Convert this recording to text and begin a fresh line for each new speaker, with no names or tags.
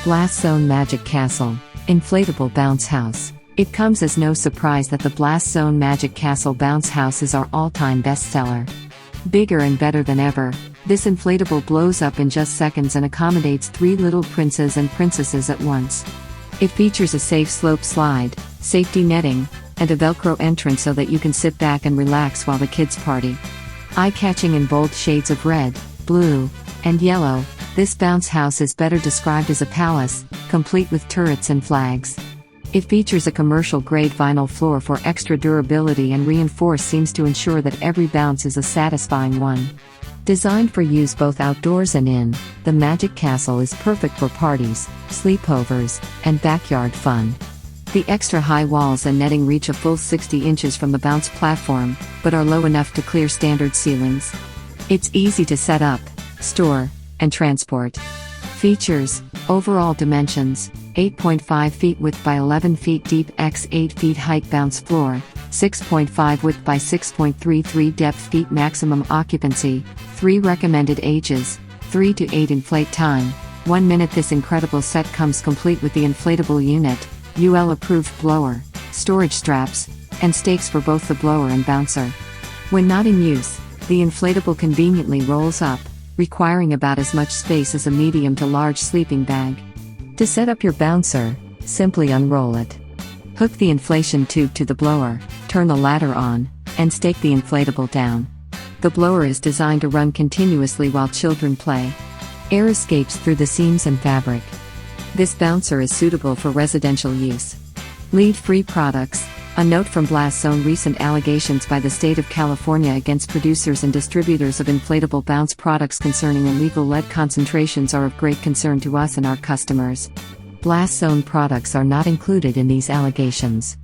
Blast Zone Magic Castle Inflatable Bounce House. It comes as no surprise that the Blast Zone Magic Castle Bounce House is our all-time bestseller. Bigger and better than ever, this inflatable blows up in just seconds and accommodates 3 little princes and princesses at once. It features a safe slope slide, safety netting, and a Velcro entrance so that you can sit back and relax while the kids party. Eye-catching in bold shades of red, blue, and yellow, this bounce house is better described as a palace, complete with turrets and flags. It features a commercial-grade vinyl floor for extra durability, and reinforced seams to ensure that every bounce is a satisfying one. Designed for use both outdoors and in, the Magic Castle is perfect for parties, sleepovers, and backyard fun. The extra high walls and netting reach a full 60 inches from the bounce platform, but are low enough to clear standard ceilings. It's easy to set up, store, and transport. Features: overall dimensions, 8.5 feet width by 11 feet deep x 8 feet height bounce floor, 6.5 width by 6.33 depth feet maximum occupancy, 3 recommended ages, 3 to 8 inflate time, 1 minute. This incredible set comes complete with the inflatable unit, UL approved blower, storage straps, and stakes for both the blower and bouncer. When not in use, the inflatable conveniently rolls up, requiring about as much space as a medium to large sleeping bag. To set up your bouncer, simply unroll it. Hook the inflation tube to the blower, turn the ladder on, and stake the inflatable down. The blower is designed to run continuously while children play. Air escapes through the seams and fabric. This bouncer is suitable for residential use. Lead-free products. A note from Blast Zone: recent allegations by the state of California against producers and distributors of inflatable bounce products concerning illegal lead concentrations are of great concern to us and our customers. Blast Zone products are not included in these allegations.